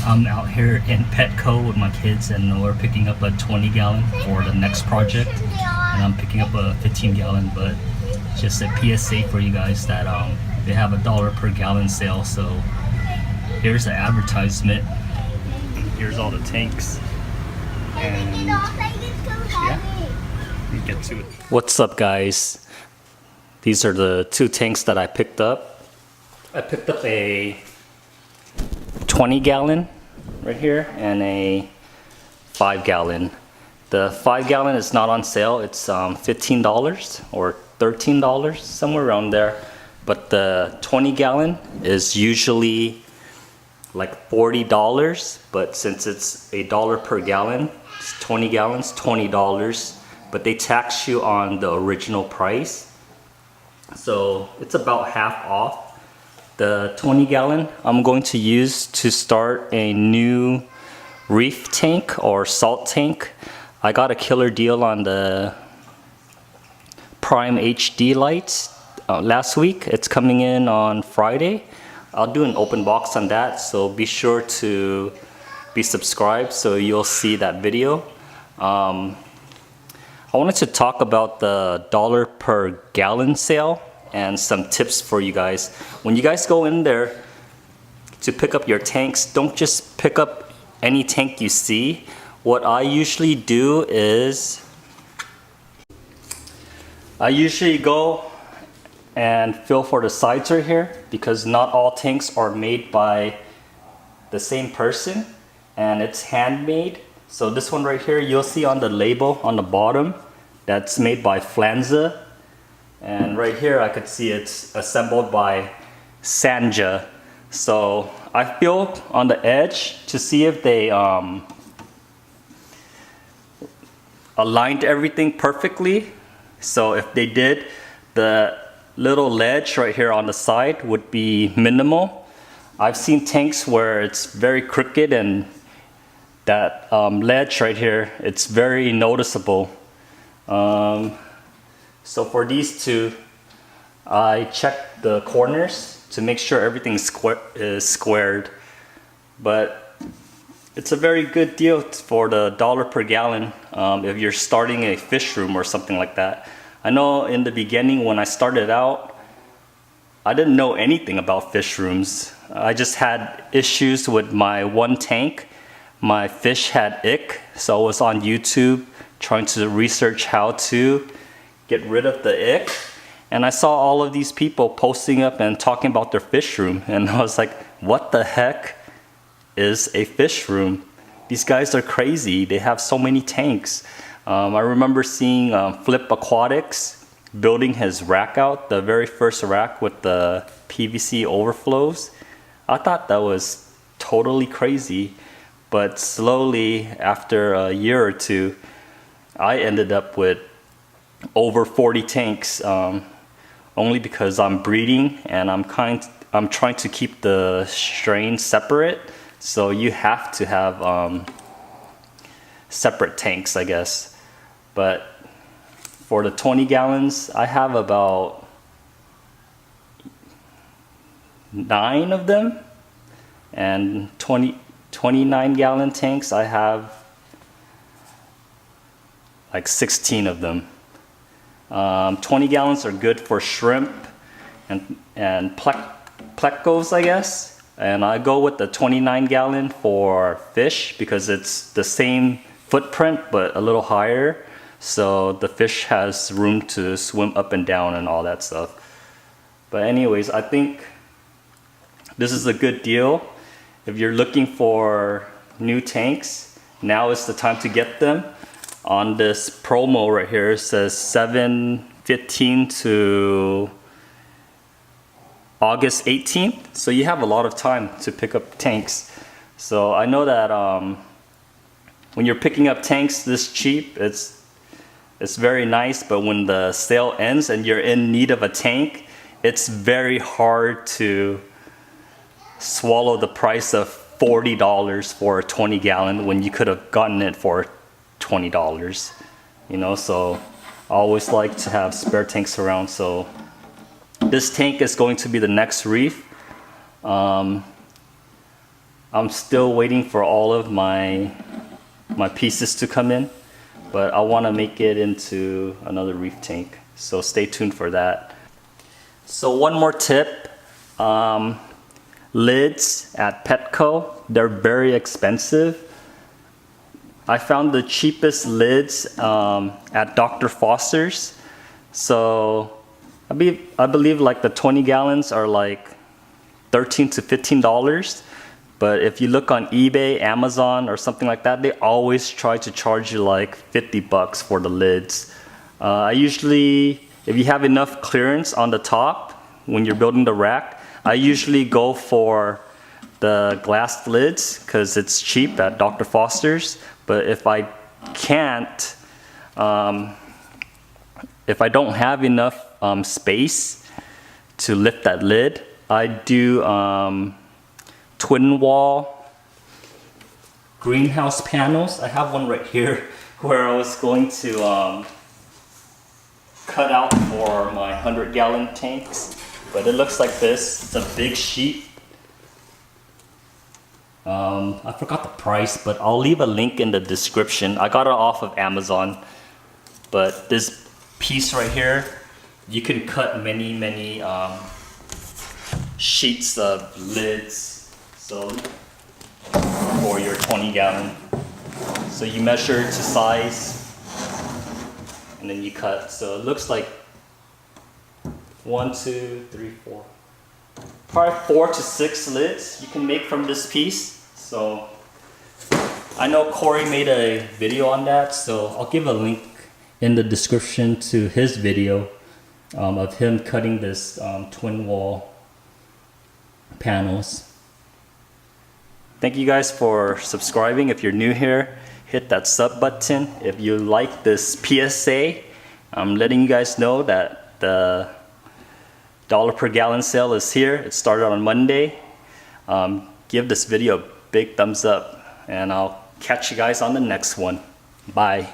I'm out here in PetCo with my kids and we're picking up a 20-gallon for the next project, and I'm picking up a 15-gallon, but just a PSA for you guys that they have $1 per gallon sale. So here's the advertisement, here's all the tanks, and yeah, we get to it. What's up, guys? These are the two tanks that I picked up. I picked up a 20-gallon right here and a 5-gallon. The 5-gallon is not on sale. It's $15 or $13, somewhere around there. But the 20-gallon is usually like $40, but since it's $1 per gallon, it's 20 gallons, $20, but they tax you on the original price. So it's about half off. The 20-gallon I'm going to use to start a new reef tank or salt tank. I got a killer deal on the Prime HD lights last week. It's coming in on Friday. I'll do an open box on that, so be sure to be subscribed so you'll see that video. I wanted to talk about the $1 per gallon sale and some tips for you guys. When you guys go in there to pick up your tanks, don't just pick up any tank you see. What I usually do is I usually go and feel for the sides right here, because not all tanks are made by the same person and it's handmade. So this one right here, you'll see on the label on the bottom, that's made by Flanza. And right here I could see it's assembled by Sanja. So I feel on the edge to see if they aligned everything perfectly. So if they did, the little ledge right here on the side would be minimal. I've seen tanks where it's very crooked and that ledge right here, it's very noticeable. So for these two, I checked the corners to make sure everything is squared. But it's a very good deal for the $1 per gallon if you're starting a fish room or something like that. I know in the beginning when I started out, I didn't know anything about fish rooms. I just had issues with my one tank. My fish had ick, so I was on YouTube trying to research how to get rid of the ick, and I saw all of these people posting up and talking about their fish room, and I was like, what the heck is a fish room? These guys are crazy. They have so many tanks. I remember seeing Flip Aquatics building his rack out, the very first rack with the PVC overflows. I thought that was totally crazy, but slowly after a year or two, I ended up with over 40 tanks, only because I'm breeding and I'm trying to keep the strains separate. So you have to have separate tanks, I guess. But for the 20 gallons, I have about 9 of them, and 29-gallon tanks, I have like 16 of them. 20 gallons are good for shrimp and plecos, I guess. And I go with the 29-gallon for fish because it's the same footprint but a little higher. So the fish has room to swim up and down and all that stuff. But anyways, I think this is a good deal. If you're looking for new tanks, now is the time to get them. On this promo right here, it says 7/15 to August 18th. So you have a lot of time to pick up tanks. So I know that when you're picking up tanks this cheap, it's very nice, but when the sale ends and you're in need of a tank, it's very hard to swallow the price of $40 for a 20-gallon when you could have gotten it for $20, you know. So I always like to have spare tanks around. So this tank is going to be the next reef. I'm still waiting for all of my pieces to come in, but I want to make it into another reef tank. So stay tuned for that. So one more tip, lids at PetCo, they're very expensive. I found the cheapest lids at Dr. Foster's. So I believe like the 20 gallons are like $13 to $15. But if you look on eBay, Amazon, or something like that, they always try to charge you like 50 bucks for the lids. I usually, if you have enough clearance on the top when you're building the rack, I usually go for the glass lids because it's cheap at Dr. Foster's. But if I can't, if I don't have enough space to lift that lid, I do twin wall greenhouse panels. I have one right here where I was going to cut out for my 100-gallon tanks, but it looks like this. It's a big sheet. I forgot the price, but I'll leave a link in the description. I got it off of Amazon, but this piece right here, you can cut many sheets of lids, so for your 20-gallon. So you measure to size and then you cut. So it looks like 1, 2, 3, 4, probably 4 to 6 lids you can make from this piece. So I know Corey made a video on that, so I'll give a link in the description to his video of him cutting this twin wall panels. Thank you guys for subscribing. If you're new here, hit that sub button. If you like this PSA, I'm letting you guys know that the $1 per gallon sale is here. It started on Monday. Give this video a big thumbs up, and I'll catch you guys on the next one. Bye.